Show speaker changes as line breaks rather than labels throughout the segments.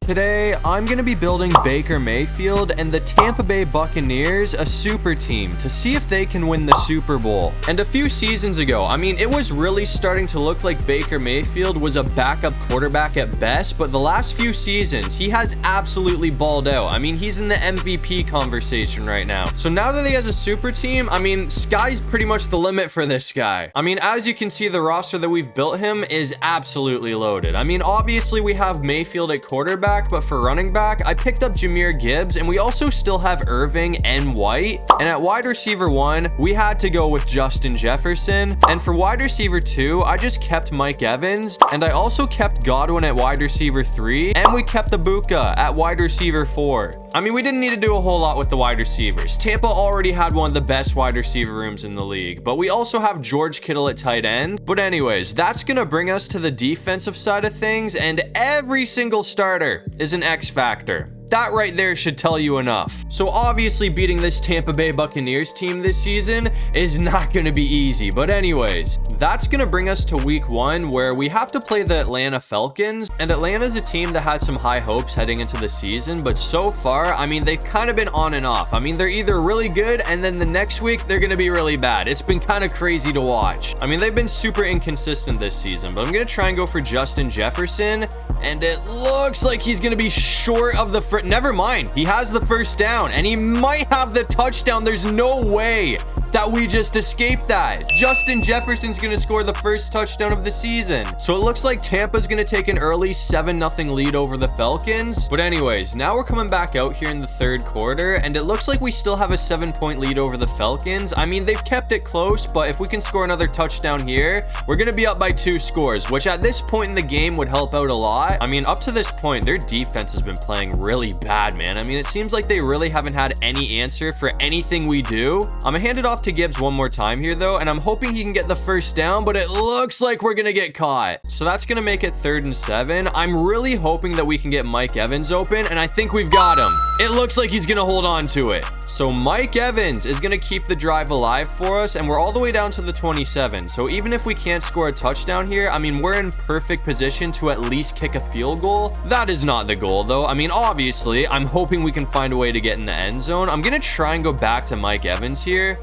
Today, I'm going to be building Baker Mayfield and the Tampa Bay Buccaneers a super team to see if they can win the Super Bowl. And a few seasons ago, it was really starting to look like Baker Mayfield was a backup quarterback at best, but the last few seasons, he has absolutely balled out. He's in the MVP conversation right now. So now that he has a super team, sky's pretty much the limit for this guy. As you can see, the roster that we've built him is absolutely loaded. Obviously, we have Mayfield at quarterback, but for running back, I picked up Jahmyr Gibbs, and we also still have Irving and White. And at wide receiver 1, we had to go with Justin Jefferson. And for wide receiver 2, I just kept Mike Evans, and I also kept Godwin at wide receiver 3, and we kept Ibuka at wide receiver 4. We didn't need to do a whole lot with the wide receivers. Tampa already had one of the best wide receiver rooms in the league, but we also have George Kittle at tight end. But anyways, that's gonna bring us to the defensive side of things, and every single starter is an X factor. That right there should tell you enough. So obviously beating this Tampa Bay Buccaneers team this season is not going to be easy. But anyways, that's going to bring us to week 1 where we have to play the Atlanta Falcons. And Atlanta's a team that had some high hopes heading into the season. But so far, they've kind of been on and off. They're either really good and then the next week they're going to be really bad. It's been kind of crazy to watch. They've been super inconsistent this season. But I'm going to try and go for Justin Jefferson. And it looks like he's going to be short of the never mind. He has the first down and he might have the touchdown. There's no way that we just escaped that. Justin Jefferson's going to score the first touchdown of the season. So it looks like Tampa's going to take an early 7-0 lead over the Falcons. But anyways, now we're coming back out here in the third quarter and it looks like we still have a 7-point lead over the Falcons. They've kept it close, but if we can score another touchdown here, we're going to be up by 2 scores, which at this point in the game would help out a lot. Up to this point, their defense has been playing really bad, man. It seems like they really haven't had any answer for anything we do. I'm gonna hand it off to Gibbs one more time here, though, and I'm hoping he can get the first down, but it looks like we're gonna get caught. So that's gonna make it 3rd and 7. I'm really hoping that we can get Mike Evans open, and I think we've got him. It looks like he's gonna hold on to it. So Mike Evans is gonna keep the drive alive for us, and we're all the way down to the 27. So even if we can't score a touchdown here, we're in perfect position to at least kick a field goal. That is not the goal, though. Obviously, I'm hoping we can find a way to get in the end zone. I'm gonna try and go back to Mike Evans here.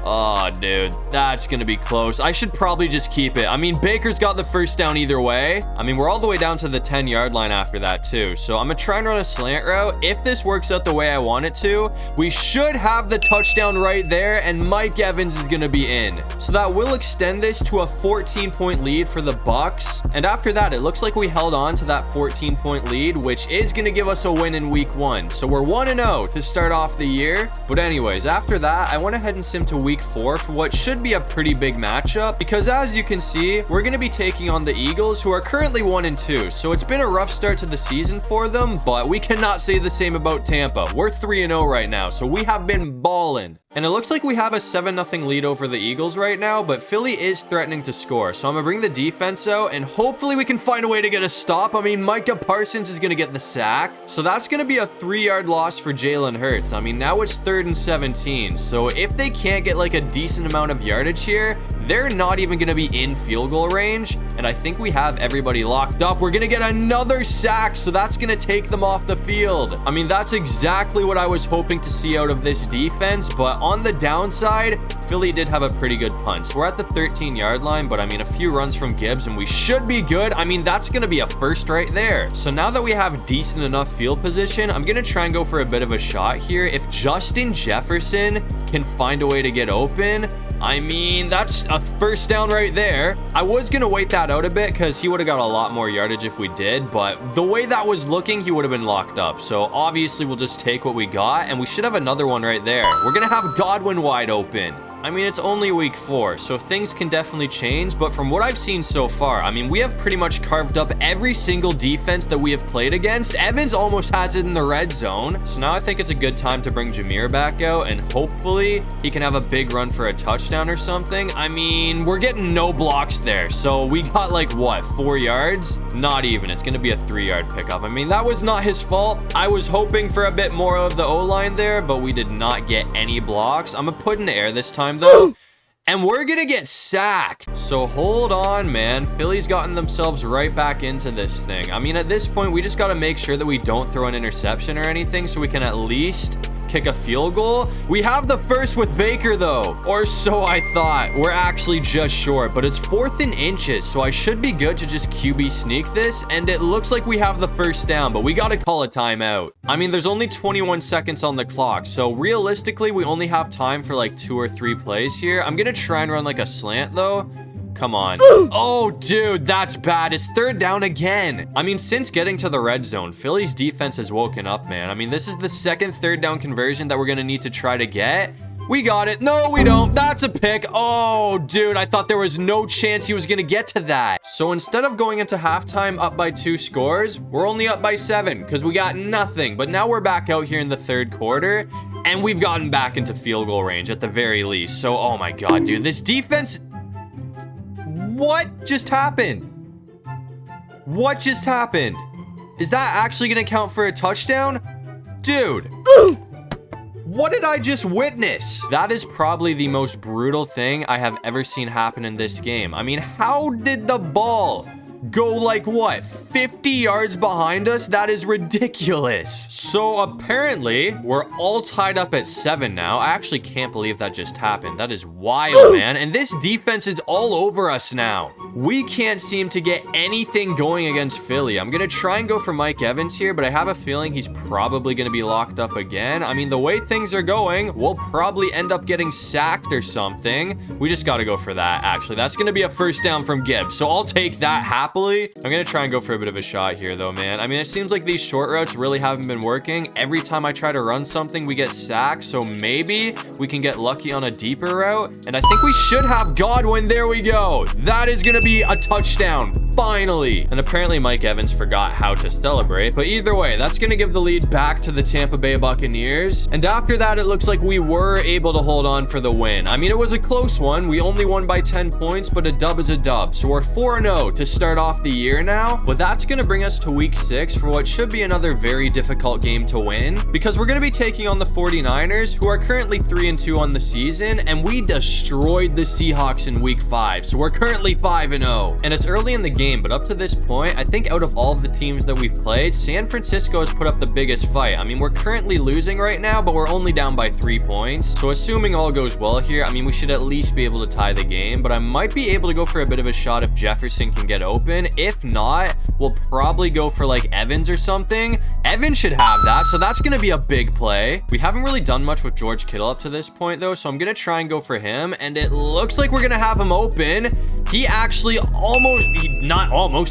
Oh, dude, that's gonna be close. I should probably just keep it. Baker's got the first down either way. We're all the way down to the 10-yard line after that, too. So I'm gonna try and run a slant route. If this works out the way I want it to, we should have the touchdown right there, and Mike Evans is gonna be in. So that will extend this to a 14-point lead for the Bucs. And after that, it looks like we held on to that 14-point lead, which is gonna give us a win in week 1. So we're 1-0 to start off the year. But anyways, after that, I went ahead and simmed to week 4 for what should be a pretty big matchup, because as you can see, we're going to be taking on the Eagles, who are currently 1-2. So it's been a rough start to the season for them, but we cannot say the same about Tampa. We're 3-0 right now, so we have been balling. And it looks like we have a 7-0 lead over the Eagles right now, but Philly is threatening to score. So I'm going to bring the defense out, and hopefully we can find a way to get a stop. Micah Parsons is going to get the sack. So that's going to be a 3-yard loss for Jalen Hurts. Now it's 3rd and 17. So if they can't get a decent amount of yardage here, they're not even going to be in field goal range. And I think we have everybody locked up. We're going to get another sack, so that's going to take them off the field. That's exactly what I was hoping to see out of this defense, but on the downside, Philly did have a pretty good punt. So we're at the 13-yard line, but a few runs from Gibbs and we should be good. That's going to be a first right there. So now that we have decent enough field position, I'm going to try and go for a bit of a shot here. If Justin Jefferson can find a way to get open, that's a first down right there. I was going to wait that out a bit because he would have got a lot more yardage if we did, but the way that was looking, he would have been locked up. So obviously we'll just take what we got, and we should have another one right there. We're going to have Godwin wide open. It's only week 4, so things can definitely change, but from what I've seen so far, we have pretty much carved up every single defense that we have played against. Evans almost has it in the red zone, so now I think it's a good time to bring Jahmyr back out, and hopefully he can have a big run for a touchdown or something. We're getting no blocks there, so we got 4 yards? Not even. It's going to be a 3-yard pickup. That was not his fault. I was hoping for a bit more of the O-line there, but we did not get any blocks. I'm going to put in the air this time, though. And we're gonna get sacked. So hold on, man. Philly's gotten themselves right back into this thing. I mean, at this point, we just gotta make sure that we don't throw an interception or anything so we can at least kick a field goal. We have the first with Baker though, or so I thought. We're actually just short, but it's 4th and inches, so I should be good to just QB sneak this, and it looks like we have the first down, but we gotta call a timeout. I mean, there's only 21 seconds on the clock, so realistically, we only have time for like 2 or 3 plays here. I'm gonna try and run like a slant though. Come on. Oh, dude, that's bad. It's 3rd down again. I mean, since getting to the red zone, Philly's defense has woken up, man. I mean, this is the second 3rd down conversion that we're going to need to try to get. We got it. No, we don't. That's a pick. Oh, dude, I thought there was no chance he was going to get to that. So instead of going into halftime up by 2 scores, we're only up by 7 because we got nothing. But now we're back out here in the 3rd quarter, and we've gotten back into field goal range at the very least. So, oh my God, dude, this defense... What just happened? What just happened? Is that actually going to count for a touchdown? Dude. What did I just witness? That is probably the most brutal thing I have ever seen happen in this game. I mean, how did the ball go like what, 50 yards behind us? That is ridiculous. So apparently we're all tied up at 7 now. I actually can't believe that just happened. That is wild, man. And this defense is all over us now. We can't seem to get anything going against Philly. I'm gonna try and go for Mike Evans here, but I have a feeling he's probably gonna be locked up again. I mean, the way things are going, we'll probably end up getting sacked or something. We just gotta go for that, actually. That's gonna be a first down from Gibbs, so I'll take that happily. I'm gonna try and go for a bit of a shot here though, man. I mean, it seems like these short routes really haven't been working. Every time I try to run something, we get sacked, so maybe we can get lucky on a deeper route. And I think we should have Godwin. There we go. That is gonna be a touchdown, finally. And apparently Mike Evans forgot how to celebrate, but either way, that's gonna give the lead back to the Tampa Bay Buccaneers. And after that, it looks like we were able to hold on for the win. I mean, it was a close one. We only won by 10 points, but a dub is a dub. So we're 4-0 to start off the year now, but that's going to bring us to week 6 for what should be another very difficult game to win, because we're going to be taking on the 49ers, who are currently 3-2 on the season, and we destroyed the Seahawks in week 5, so we're currently 5-0. And it's early in the game, but up to this point, I think out of all of the teams that we've played, San Francisco has put up the biggest fight. I mean, we're currently losing right now, but we're only down by 3 points, so assuming all goes well here, I mean, we should at least be able to tie the game, but I might be able to go for a bit of a shot if Jefferson can get open. If not, we'll probably go for like Evans or something. Evans should have that, so that's gonna be a big play. We haven't really done much with George Kittle up to this point though, so I'm gonna try and go for him, and it looks like we're gonna have him open. He actually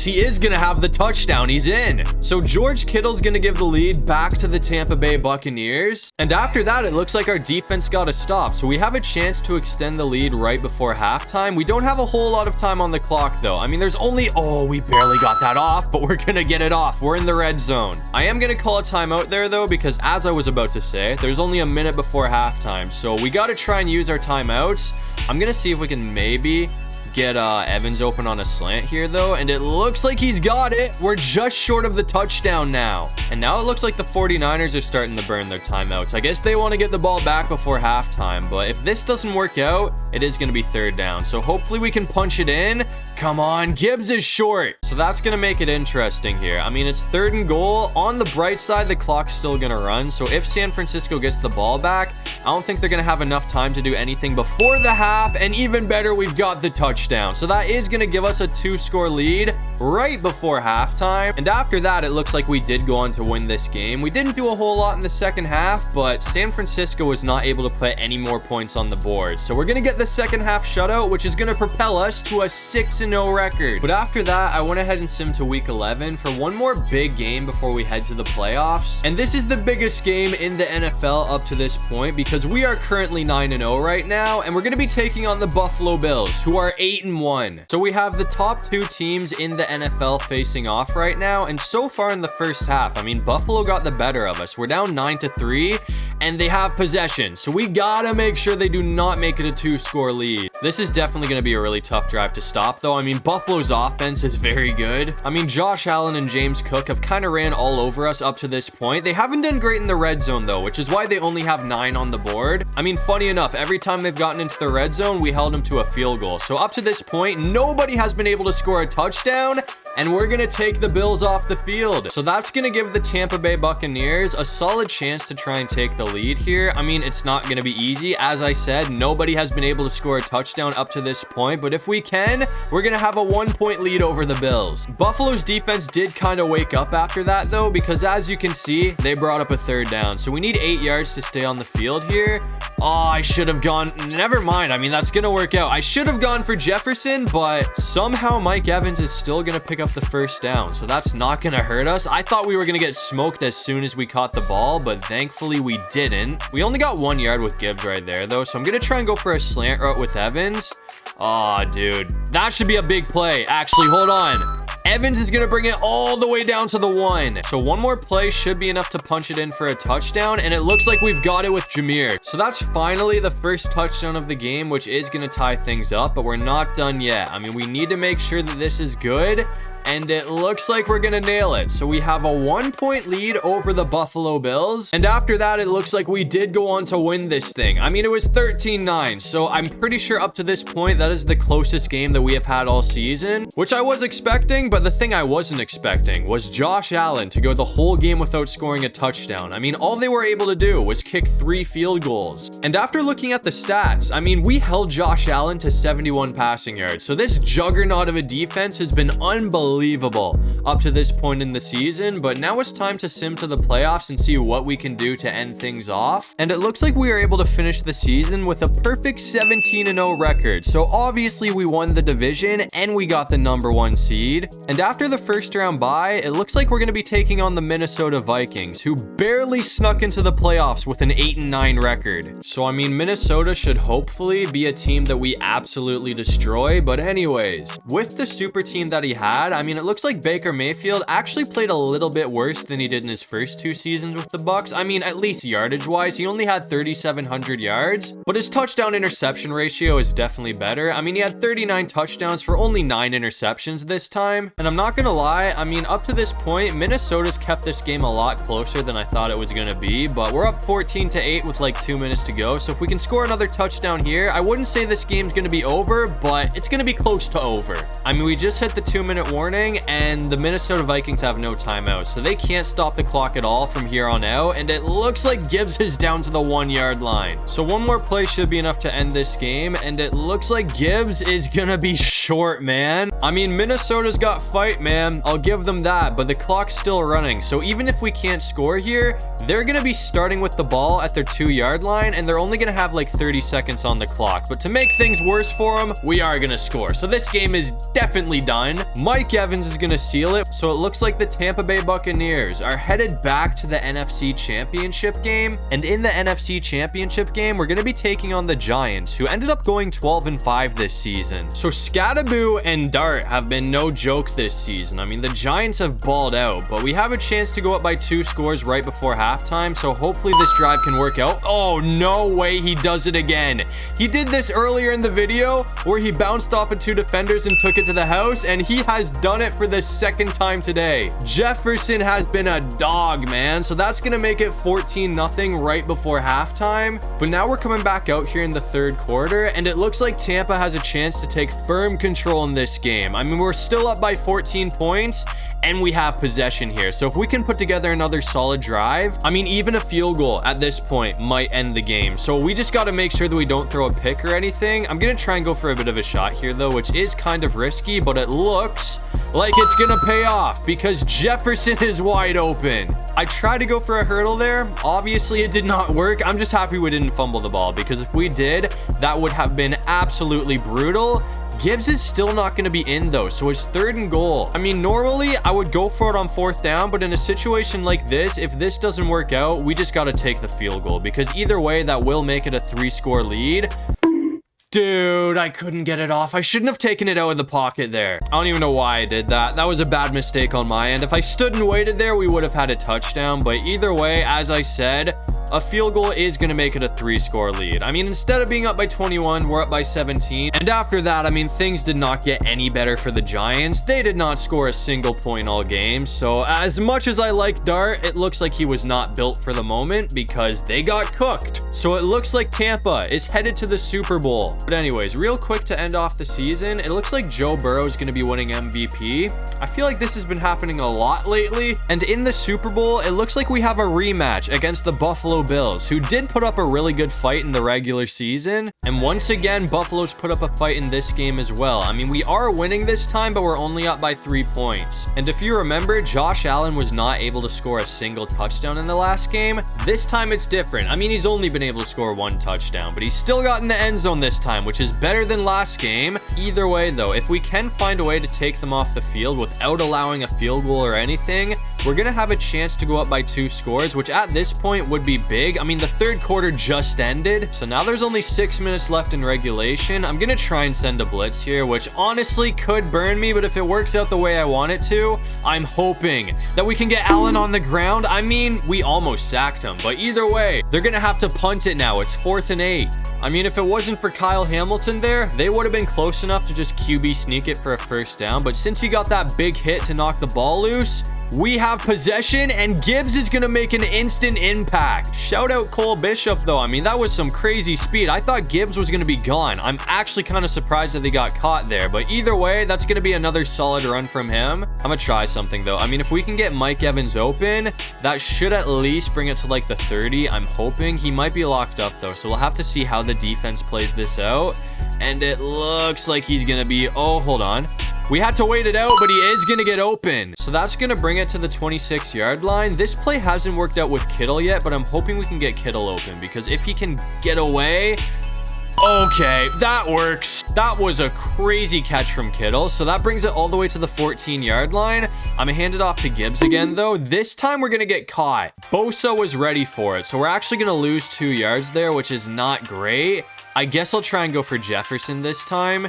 he is gonna have the touchdown. He's in. So George Kittle's gonna give the lead back to the Tampa Bay Buccaneers, and after that, it looks like our defense got a stop, so we have a chance to extend the lead right before halftime. We don't have a whole lot of time on the clock though. I mean, there's only, we barely got that off, but we're gonna get it off. We're in the red zone. I am gonna call a timeout there though, because as I was about to say, there's only a minute before halftime, so we gotta try and use our timeouts. I'm gonna see if we can maybe get Evans open on a slant here though, and it looks like he's got it. We're just short of the touchdown now, and now it looks like the 49ers are starting to burn their timeouts. I guess they want to get the ball back before halftime, but if this doesn't work out, it is going to be 3rd down, so hopefully we can punch it in. Come on, Gibbs is short, so that's going to make it interesting here. I mean, it's 3rd and goal. On the bright side, the clock's still going to run, so if San Francisco gets the ball back, I don't think they're going to have enough time to do anything before the half, and even better, we've got the touchdown. So that is going to give us a 2-score lead right before halftime, and after that, it looks like we did go on to win this game. We didn't do a whole lot in the second half, but San Francisco was not able to put any more points on the board, so we're going to get the second half shutout, which is going to propel us to a 6-0 record. But after that, I went ahead and simmed to week 11 for one more big game before we head to the playoffs, and this is the biggest game in the NFL up to this point, because we are currently 9-0 right now, and we're going to be taking on the Buffalo Bills, who are 8-1. So we have the top 2 teams in the NFL facing off off right now. And so far in the first half, I mean, Buffalo got the better of us. We're down 9-3 and they have possession. So we gotta make sure they do not make it a 2-score lead. This is definitely gonna be a really tough drive to stop though. I mean, Buffalo's offense is very good. I mean, Josh Allen and James Cook have kind of ran all over us up to this point. They haven't done great in the red zone though, which is why they only have 9 on the board. I mean, funny enough, every time they've gotten into the red zone, we held them to a field goal. So up to this point, nobody has been able to score a touchdown, and we're gonna take the Bills off the field. So that's gonna give the Tampa Bay Buccaneers a solid chance to try and take the lead here. I mean, it's not gonna be easy. As I said, nobody has been able to score a touchdown up to this point, but if we can, we're gonna have a 1-point lead over the Bills. Buffalo's defense did kind of wake up after that though, because as you can see, they brought up a 3rd down. So we need 8 yards to stay on the field here. Oh, I should have gone, never mind. I mean, that's gonna work out. I should have gone for Jefferson, but somehow Mike Evans is still gonna pick up the 1st down. So that's not gonna hurt us. I thought we were gonna get smoked as soon as we caught the ball, but thankfully we didn't. We only got 1 yard with Gibbs right there though. So I'm gonna try and go for a slant route with Evans. Oh, dude, that should be a big play. Actually, hold on. Evans is going to bring it all the way down to the 1. So one more play should be enough to punch it in for a touchdown. And it looks like we've got it with Jameer. So that's finally the first touchdown of the game, which is going to tie things up. But we're not done yet. I mean, we need to make sure that this is good. And it looks like we're gonna nail it. So we have a 1-point lead over the Buffalo Bills. And after that, it looks like we did go on to win this thing. I mean, it was 13-9. So I'm pretty sure up to this point, that is the closest game that we have had all season, which I was expecting. But the thing I wasn't expecting was Josh Allen to go the whole game without scoring a touchdown. I mean, all they were able to do was kick 3 field goals. And after looking at the stats, I mean, we held Josh Allen to 71 passing yards. So this juggernaut of a defense has been unbelievable up to this point in the season, but now it's time to sim to the playoffs and see what we can do to end things off. And it looks like we are able to finish the season with a perfect 17-0 record. So obviously we won the division and we got the #1 seed. And after the first round bye, it looks like we're going to be taking on the Minnesota Vikings, who barely snuck into the playoffs with an 8-9 record. So I mean, Minnesota should hopefully be a team that we absolutely destroy. But anyways, with the super team that he had, I mean, it looks like Baker Mayfield actually played a little bit worse than he did in his first 2 seasons with the Bucs. I mean, at least yardage wise, he only had 3,700 yards, but his touchdown interception ratio is definitely better. I mean, he had 39 touchdowns for only 9 interceptions this time. And I'm not gonna lie, I mean, up to this point, Minnesota's kept this game a lot closer than I thought it was gonna be, but we're up 14-8 with like 2 minutes to go. So if we can score another touchdown here, I wouldn't say this game's gonna be over, but it's gonna be close to over. I mean, we just hit the 2-minute warning, and the Minnesota Vikings have no timeouts, so they can't stop the clock at all from here on out. And it looks like Gibbs is down to the 1-yard line. So one more play should be enough to end this game, and it looks like Gibbs is gonna be short, man. I mean, Minnesota's got fight, man. I'll give them that, but the clock's still running. So even if we can't score here, they're gonna be starting with the ball at their 2-yard line, and they're only gonna have like 30 seconds on the clock. But to make things worse for them, we are gonna score. So this game is definitely done. Mike Evans is gonna seal it. So it looks like the Tampa Bay Buccaneers are headed back to the NFC Championship game. And in the NFC Championship game, we're gonna be taking on the Giants, who ended up going 12-5 this season. So Scattaboo and Dart have been no joke this season. I mean, the Giants have balled out, but we have a chance to go up by 2 scores right before halftime. So hopefully this drive can work out. Oh, no way he does it again. He did this earlier in the video where he bounced off of 2 defenders and took it to the house, and he has done it for the 2nd time today. Jefferson has been a dog, man. So that's gonna make it 14-0 right before halftime. But now we're coming back out here in the 3rd quarter, and it looks like Tampa has a chance to take firm control in this game. I mean, we're still up by 14 points and we have possession here. So if we can put together another solid drive, I mean, even a field goal at this point might end the game. So we just got to make sure that we don't throw a pick or anything. I'm gonna try and go for a bit of a shot here though, which is kind of risky, but it looks like it's gonna pay off because Jefferson is wide open. I tried to go for a hurdle there. Obviously it did not work. I'm just happy we didn't fumble the ball, because if we did, that would have been absolutely brutal. Gibbs is still not going to be in though, so it's 3rd and goal. I mean, normally I would go for it on 4th down, but in a situation like this, if this doesn't work out, we just got to take the field goal, because either way, that will make it a 3-score lead. Dude, I couldn't get it off. I shouldn't have taken it out of the pocket there. I don't even know why I did that. That was a bad mistake on my end. If I stood and waited there, we would have had a touchdown. But either way, as I said, a field goal is going to make it a 3-score lead. I mean, instead of being up by 21, we're up by 17. And after that, I mean, things did not get any better for the Giants. They did not score a single point all game. So as much as I like Dart, it looks like he was not built for the moment because they got cooked. So it looks like Tampa is headed to the Super Bowl. But anyways, real quick to end off the season, it looks like Joe Burrow is going to be winning MVP. I feel like this has been happening a lot lately. And in the Super Bowl, it looks like we have a rematch against the Buffalo Bills, who did put up a really good fight in the regular season. And once again, Buffalo's put up a fight in this game as well. I mean, we are winning this time, but we're only up by 3 points. And if you remember, Josh Allen was not able to score a single touchdown in the last game. This time it's different. I mean, he's only been able to score 1 touchdown, but he's still got in the end zone this time, which is better than last game. Either way though, if we can find a way to take them off the field without allowing a field goal or anything, we're gonna have a chance to go up by 2 scores, which at this point would be big. I mean, the third quarter just ended, so now there's only 6 minutes left in regulation. I'm gonna try and send a blitz here, which honestly could burn me, but if it works out the way I want it to, I'm hoping that we can get Allen on the ground. I mean, we almost sacked him, but either way, they're gonna have to punt it now. It's 4th and 8. I mean, if it wasn't for Kyle Hamilton there, they would have been close enough to just QB sneak it for a first down, but since he got that big hit to knock the ball loose, we have possession, and Gibbs is going to make an instant impact. Shout out Cole Bishop, though. I mean, that was some crazy speed. I thought Gibbs was going to be gone. I'm actually kind of surprised that they got caught there. But either way, that's going to be another solid run from him. I'm going to try something, though. I mean, if we can get Mike Evans open, that should at least bring it to like the 30. I'm hoping. He might be locked up, though. So we'll have to see how the defense plays this out. And it looks like he's going to be... Oh, hold on. We had to wait it out, but he is going to get open. So that's going to bring it to the 26-yard line. This play hasn't worked out with Kittle yet, but I'm hoping we can get Kittle open because if he can get away... Okay, that works. That was a crazy catch from Kittle. So that brings it all the way to the 14-yard line. I'm going to hand it off to Gibbs again, though. This time we're going to get caught. Bosa was ready for it. So we're actually going to lose 2 yards there, which is not great. I guess I'll try and go for Jefferson this time.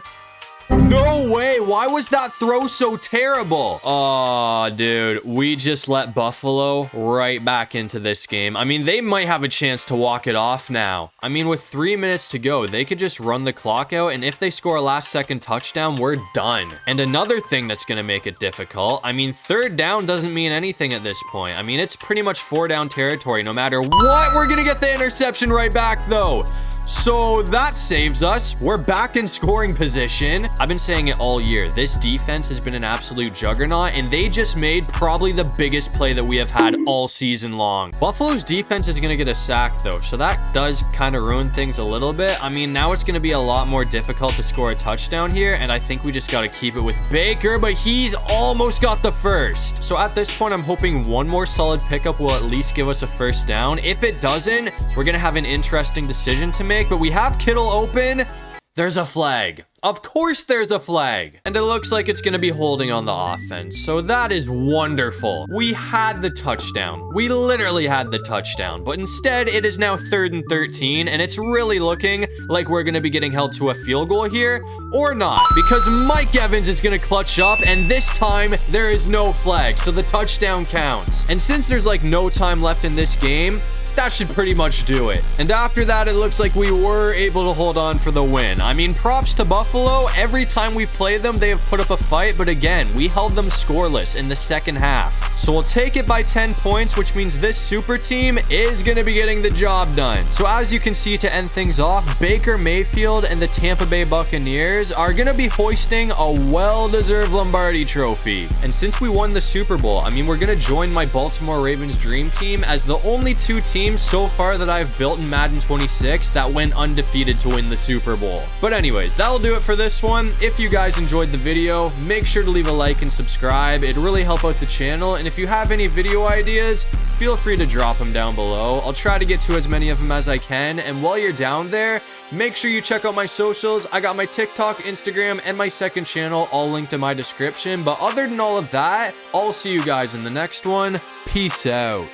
No way. Why was that throw so terrible? Oh, dude, we just let Buffalo right back into this game. I mean, they might have a chance to walk it off now. I mean, with 3 minutes to go, they could just run the clock out, and if they score a last-second touchdown, we're done. And another thing that's going to make it difficult, I mean, 3rd down doesn't mean anything at this point. I mean, it's pretty much 4-down territory no matter what. We're going to get the interception right back, though. So that saves us. We're back in scoring position. I've been saying it all year. This defense has been an absolute juggernaut, and they just made probably the biggest play that we have had all season long. Buffalo's defense is going to get a sack, though, so that does kind of ruin things a little bit. I mean, now it's going to be a lot more difficult to score a touchdown here, and I think we just got to keep it with Baker, but he's almost got the first. So at this point, I'm hoping one more solid pickup will at least give us a first down. If it doesn't, we're going to have an interesting decision to make. But we have Kittle open. There's a flag. Of course there's a flag. And it looks like it's going to be holding on the offense. So that is wonderful. We had the touchdown. We literally had the touchdown. But instead, it is now 3rd and 13. And it's really looking like we're going to be getting held to a field goal here. Or not. Because Mike Evans is going to clutch up. And this time, there is no flag. So the touchdown counts. And since there's like no time left in this game, that should pretty much do it. And after that, it looks like we were able to hold on for the win. I mean, props to Buffalo. Every time we've played them, they have put up a fight. But again, we held them scoreless in the second half. So we'll take it by 10 points, which means this super team is going to be getting the job done. So as you can see, to end things off, Baker Mayfield and the Tampa Bay Buccaneers are going to be hoisting a well-deserved Lombardi trophy. And since we won the Super Bowl, I mean, we're going to join my Baltimore Ravens dream team as the only 2 teams so far that I've built in Madden 26 that went undefeated to win the Super Bowl. But anyways, that'll do it for this one. If you guys enjoyed the video, make sure to leave a like and subscribe. It'd really help out the channel. And if you have any video ideas, feel free to drop them down below. I'll try to get to as many of them as I can. And while you're down there, make sure you check out my socials. I got my TikTok, Instagram, and my second channel all linked in my description. But other than all of that, I'll see you guys in the next one. Peace out.